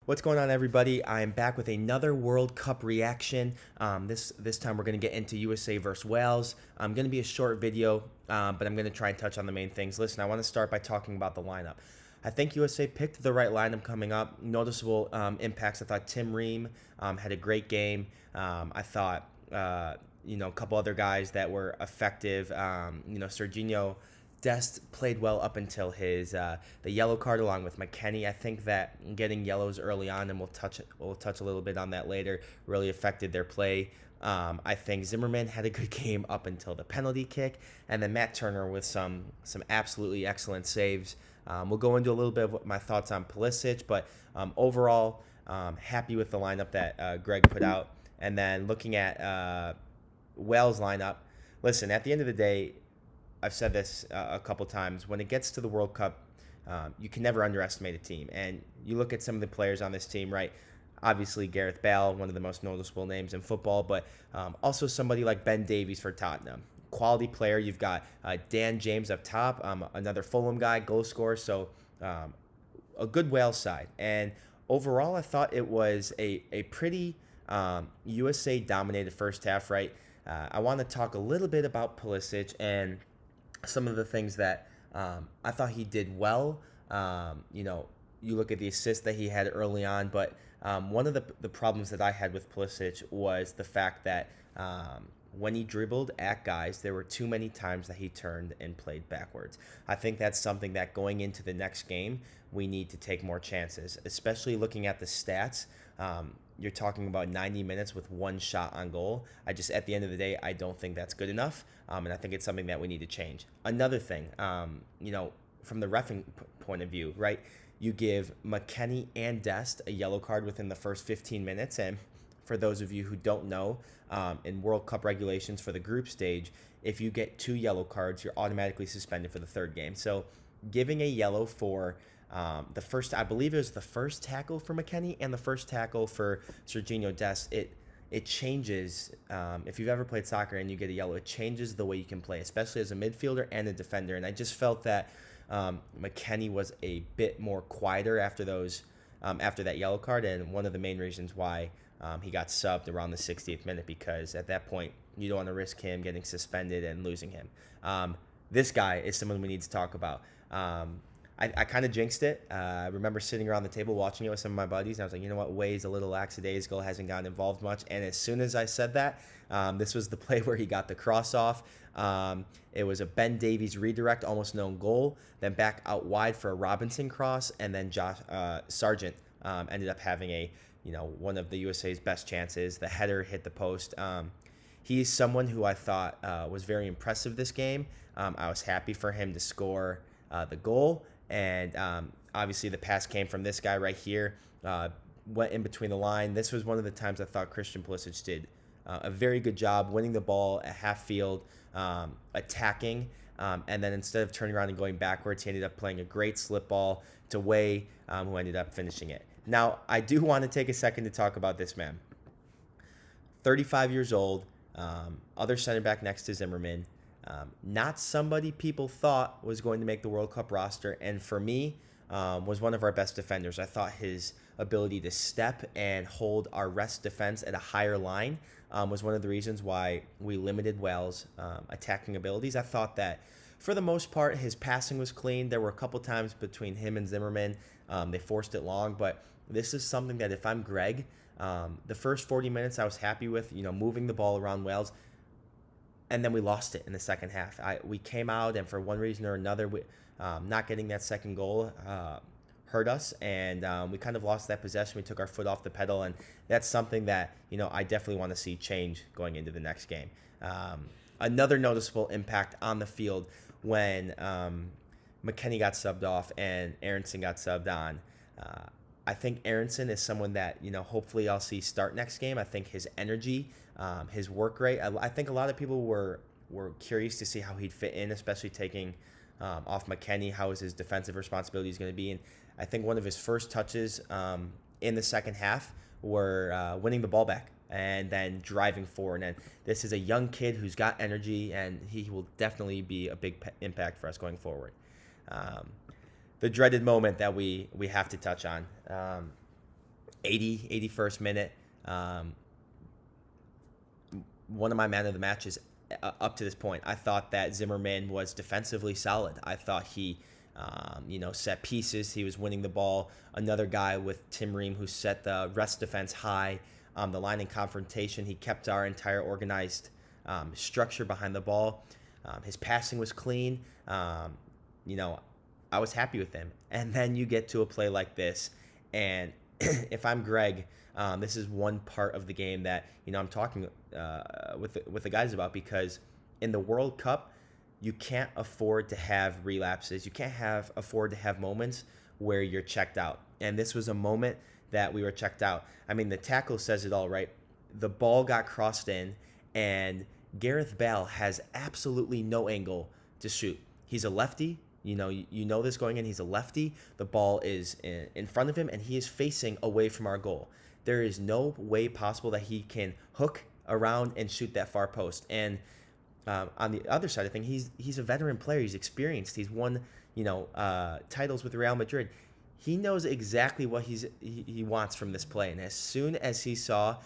What's going on, everybody? I'm back with another World Cup reaction. This time we're going to get into USA versus Wales. I'm going to be a short video, but I'm going to try and touch on the main things. Listen, I want to start by talking about the lineup. I think USA picked the right lineup coming up. Noticeable impacts. I thought Tim Ream had a great game. I thought a couple other guys that were effective. Serginho Dest played well up until his the yellow card along with McKennie. I think that getting yellows early on, and we'll touch a little bit on that later, really affected their play. I think Zimmerman had a good game up until the penalty kick, and then Matt Turner with some absolutely excellent saves. We'll go into a little bit of my thoughts on Pulisic, but overall, happy with the lineup that Greg put out. And then looking at Wales lineup, listen, at the end of the day, I've said this a couple times. When it gets to the World Cup, you can never underestimate a team. And you look at some of the players on this team, right? Obviously, Gareth Bale, one of the most noticeable names in football, but also somebody like Ben Davies for Tottenham. Quality player. You've got Dan James up top, another Fulham guy, goal scorer. So a good Wales side. And overall, I thought it was a pretty USA-dominated first half, right? I want to talk a little bit about Pulisic and some of the things that I thought he did well. You look at the assist that he had early on, but one of the problems that I had with Pulisic was the fact that when he dribbled at guys, there were too many times that he turned and played backwards. I think that's something that going into the next game, we need to take more chances, especially looking at the stats. You're talking about 90 minutes with one shot on goal. At the end of the day, I don't think that's good enough, and I think it's something that we need to change. Another thing, from the reffing point of view, right? You give McKennie and Dest a yellow card within the first 15 minutes, and for those of you who don't know, in World Cup regulations for the group stage, if you get 2 yellow cards, you're automatically suspended for the third game. So giving a yellow for I believe it was the first tackle for McKennie and the first tackle for Serginho Dest. It changes. If you've ever played soccer and you get a yellow, it changes the way you can play, especially as a midfielder and a defender. And I just felt that McKennie was a bit more quieter after that yellow card, and one of the main reasons why he got subbed around the 60th minute, because at that point you don't want to risk him getting suspended and losing him. This guy is someone we need to talk about. I kind of jinxed it. I remember sitting around the table watching it with some of my buddies, and I was like, you know what, Wade's a little lackadaisical, hasn't gotten involved much. And as soon as I said that, this was the play where he got the cross off. It was a Ben Davies redirect, almost known goal, then back out wide for a Robinson cross, and then Josh Sargent ended up having one of the USA's best chances. The header hit the post. He's someone who I thought was very impressive this game. I was happy for him to score the goal. And obviously the pass came from this guy right here, went in between the line. This was one of the times I thought Christian Pulisic did a very good job winning the ball at half field, attacking, and then instead of turning around and going backwards, he ended up playing a great slip ball to Way, who ended up finishing it. Now, I do want to take a second to talk about this man. 35 years old, other center back next to Zimmerman. Not somebody people thought was going to make the World Cup roster, and for me, was one of our best defenders. I thought his ability to step and hold our rest defense at a higher line was one of the reasons why we limited Wales' attacking abilities. I thought that, for the most part, his passing was clean. There were a couple times between him and Zimmerman. They forced it long, but this is something that if I'm Greg, the first 40 minutes I was happy with, moving the ball around Wales. And then we lost it in the second half. We came out, and for one reason or another, not getting that second goal hurt us, and we kind of lost that possession. We took our foot off the pedal, and that's something that I definitely want to see change going into the next game. Another noticeable impact on the field when McKennie got subbed off and Aronson got subbed on. I think Aronson is someone that, hopefully I'll see start next game. I think his energy, his work rate, I think a lot of people were curious to see how he'd fit in, especially taking off McKennie. How is his defensive responsibilities going to be? And I think one of his first touches in the second half were winning the ball back and then driving forward. And this is a young kid who's got energy, and he will definitely be a big impact for us going forward. The dreaded moment that we have to touch on. 81st minute. One of my man of the matches up to this point. I thought that Zimmerman was defensively solid. I thought he, set pieces. He was winning the ball. Another guy with Tim Ream who set the rest defense high. The line in confrontation, he kept our entire organized structure behind the ball. His passing was clean. I was happy with him. And then you get to a play like this, and if I'm Greg, this is one part of the game that I'm talking with the guys about, because in the World Cup, you can't afford to have relapses. You can't afford to have moments where you're checked out. And this was a moment that we were checked out. I mean, the tackle says it all, right? The ball got crossed in, and Gareth Bale has absolutely no angle to shoot. He's a lefty. You know this going in. He's a lefty. The ball is in front of him, and he is facing away from our goal. There is no way possible that he can hook around and shoot that far post. And on the other side of things, he's a veteran player. He's experienced. He's won titles with Real Madrid. He knows exactly what he wants from this play. And as soon as he saw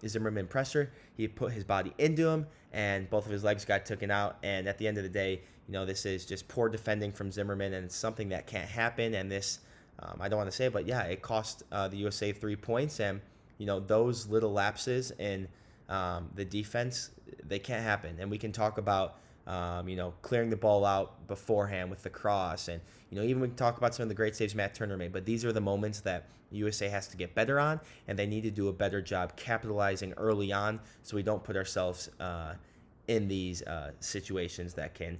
Zimmerman pressure, he put his body into him, and both of his legs got taken out. And at the end of the day, this is just poor defending from Zimmerman, and it's something that can't happen. And this, I don't want to say it, but yeah, it cost the USA 3 points. And, those little lapses in the defense, they can't happen. And we can talk about, clearing the ball out beforehand with the cross. And, even we can talk about some of the great saves Matt Turner made. But these are the moments that USA has to get better on, and they need to do a better job capitalizing early on so we don't put ourselves in these situations that can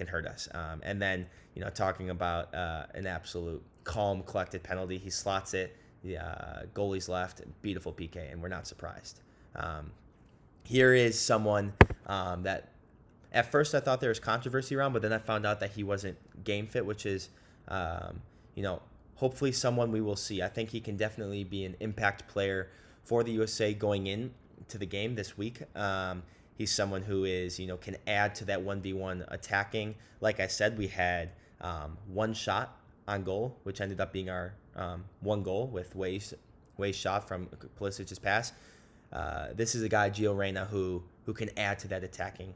hurt us. And then, talking about an absolute calm, collected penalty. He slots it. The goalie's left. Beautiful PK, and we're not surprised. Here is someone that at first I thought there was controversy around, but then I found out that he wasn't game fit, which is, hopefully someone we will see. I think he can definitely be an impact player for the USA going into the game this week. He's someone who is, can add to that 1v1 attacking. Like I said, we had one shot on goal, which ended up being our one goal with Way's shot from Pulisic's pass. This is a guy, Gio Reyna, who can add to that attacking.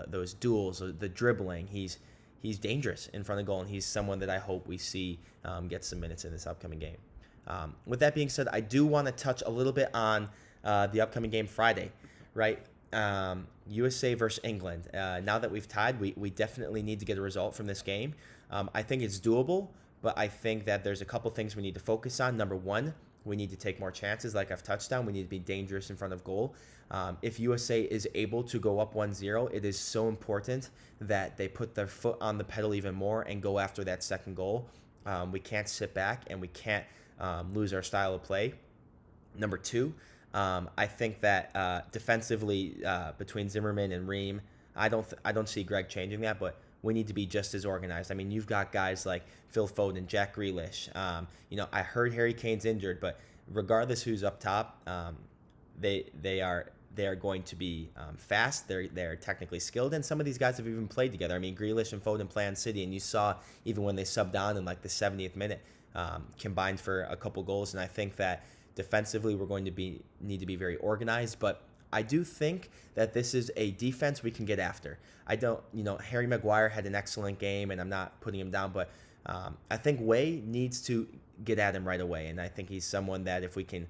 Those duels, the dribbling. He's dangerous in front of goal, and he's someone that I hope we see get some minutes in this upcoming game. With that being said, I do want to touch a little bit on the upcoming game Friday, right? USA versus England. Now that we've tied, we definitely need to get a result from this game. I think it's doable, but I think that there's a couple things we need to focus on. Number one, we need to take more chances, like I've touched on. We need to be dangerous in front of goal. If USA is able to go up 1-0, it is so important that they put their foot on the pedal even more and go after that second goal. We can't sit back, and we can't lose our style of play. Number two, I think that defensively between Zimmerman and Ream, I don't see Greg changing that, but we need to be just as organized. I mean, you've got guys like Phil Foden, Jack Grealish. I heard Harry Kane's injured, but regardless who's up top, they are going to be fast. They're technically skilled, and some of these guys have even played together. I mean, Grealish and Foden play on City, and you saw even when they subbed on in like the 70th minute, combined for a couple goals. And I think that defensively we're going to need to be very organized, but I do think that this is a defense we can get after. Harry Maguire had an excellent game, and I'm not putting him down, but I think Way needs to get at him right away, and I think he's someone that if we can,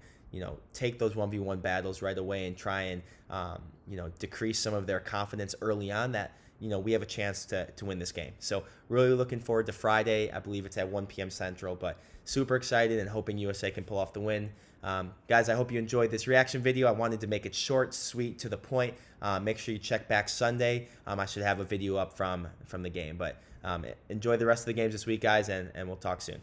take those 1v1 battles right away and try and, decrease some of their confidence early on, that, we have a chance to win this game. So really looking forward to Friday. I believe it's at 1 p.m. Central, but super excited and hoping USA can pull off the win. Guys, I hope you enjoyed this reaction video. I wanted to make it short, sweet, to the point. Make sure you check back Sunday. I should have a video up from the game. But enjoy the rest of the games this week, guys, and we'll talk soon.